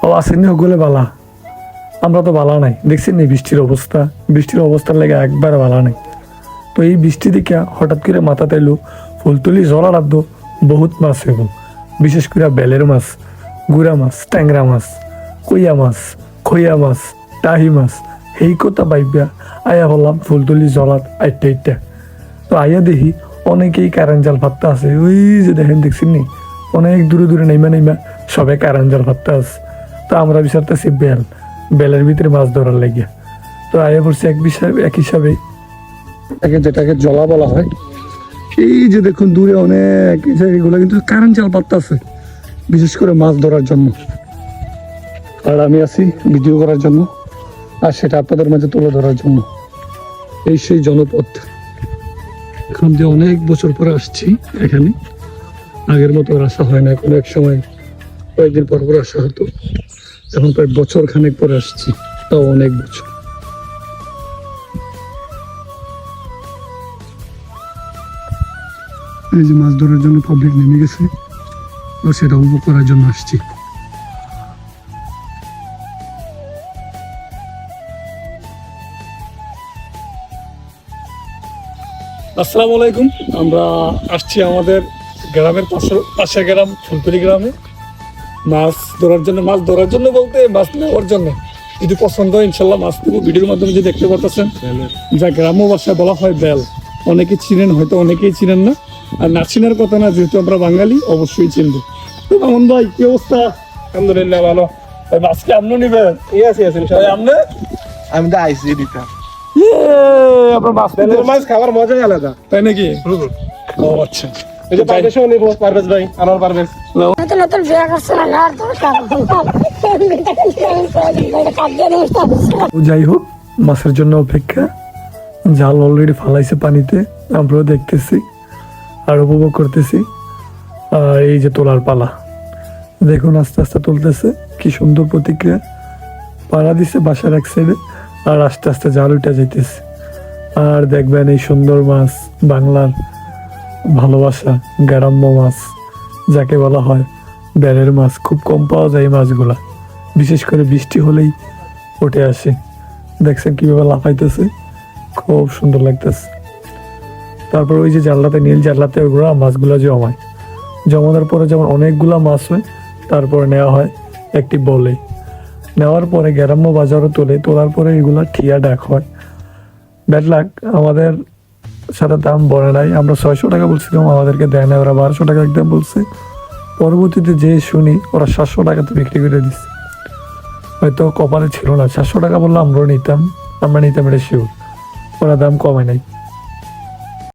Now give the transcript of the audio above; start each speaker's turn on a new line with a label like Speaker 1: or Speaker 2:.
Speaker 1: ও আসেননি ওগুলো বালা, আমরা তো বালা নাই, দেখছি নি বৃষ্টির অবস্থার লেগে একবার বালা নাই। তো এই বৃষ্টি দেখে হঠাৎ করে মাথাতে এলো ফুলতুলি জল আরাধ্য বহুত মাছ হইব, বিশেষ করে বেলের মাছ, গুড়া মাছ, ট্যাংরা মাছ, কইয়া মাছ, খইয়া মাছ, টাহি মাছ। এই কথা ভাইবা আয়া বললাম ফুলতুলি জলাত আইটা। তো আয়া দেখি অনেকেই কারেন্ট জাল ফাত্তা আছে, ওই যে দেখেন দেখছেন নি অনেক দূরে দূরে নেইমা সবাই কারেন্ট জাল ফাত্তা আছে। তো আমরা বিচারতেছি বেলের ভিতরে মাছ ধরার লাগিয়া। তো আয়া পড়ছে এক হিসাবে যেটাকে জলা বলা হয়। এই যে দেখুন দূরে অনেক এগুলো কিন্তু কারেন্ট জাল পাত্তা আছে, বিশেষ করে মাছ ধরার জন্য। আর আমি আছি ভিডিও করার জন্য, আর সেটা আপনাদের মাঝে তুলে ধরার জন্য। এই সেই জনপথ, এখন যে অনেক বছর পরে আসছি এখানে, আগের মতো আর আসা হয় না। এখন এক সময় কয়েকদিন পর পর আসা হতো, এখন প্রায় বছর খানেক পরে আসছি, তাও অনেক বছর। এই যে মাছ ধরার জন্য পাবলিক নেমে গেছে, তো সেটা উপভোগ করার জন্য আসছি। আসসালামু আলাইকুম। আমরা আসছি আমাদের গ্রামের পাশের গ্রাম ফুলতলি গ্রামে মাছ ধরার জন্য বলতে মাছ নেওয়ার জন্য। যদি পছন্দ হয় ইনশাল্লাহ মাছ নেবো। ভিডিওর মাধ্যমে যে দেখতে পাচ্ছেন, যা গ্রাম্য ভাষায় বলা হয় বেল, অনেকে চিনেন, হয়তো অনেকেই চিনেন না। আর না চিনার কথা না, যেহেতু আমরা বাঙালি অবশ্যই চিনবো। তো মামুন ভাই কি অবস্থা?
Speaker 2: আলহামদুলিল্লাহ ভালো।
Speaker 1: আজকে আপনি নিবেন? আপনি?
Speaker 2: আমি তো আইসি দিতাম।
Speaker 1: আপনার মাছ
Speaker 2: মাছ খাওয়ার মজাই আলাদা,
Speaker 1: তাই নাকি? ও আচ্ছা।
Speaker 2: এই যে পারভেজও নিব, পারভেজ ভাই, আনোয়ার পারভেজ।
Speaker 3: নতুন নতুন বিয়ে করছে না, আর তো
Speaker 1: যাই হোক, মাছের জন্য অপেক্ষা। জাল অলরেডি ফালাইছে পানিতে, আমরাও দেখতেছি আর উপভোগ করতেছি। আর এই যে তোলার পালা দেখুন, আস্তে আস্তে তুলতেছে, কি সুন্দর প্রতিক্রিয়া। পাড়া দিছে বাসার এক সাইডে, আর আস্তে আস্তে জাল উঠে যাইতেছে। আর দেখবেন এই সুন্দর মাছ, বাংলার ভালোবাসা, গ্রাম্য মাছ যাকে বলা হয় বেলের মাছ। খুব কম পাওয়া যায় এই মাছগুলা, বিশেষ করে বৃষ্টি হলেই উঠে আসে। দেখছেন কিভাবে লাফাইতেছে, খুব সুন্দর লাগতেছে। তারপর ওই যে জানলাতে, নীল জানলাতে ওগুলো মাছগুলো জমানোর পরে যেমন অনেকগুলা মাছ হয়, তারপরে নেওয়া হয় একটি বলে। নেওয়ার পরে গ্রাম্য বাজারও তোলার পরে এগুলা ঠিয়া ডাক হয়। ব্যাড লাক, আমাদের সাথে দাম বলে নাই। আমরা 600 টাকা বলছিলাম, আমাদেরকে দেয় না, ওরা 1200 টাকা একদম বলছে। পরবর্তীতে যে শুনি ওরা 700 টাকাতে বিক্রি করে দিচ্ছে। হয়তো কপালে ছিল না, 700 টাকা বললে আমরা নিতাম এটা শিওর, ওরা দাম কমে নাই।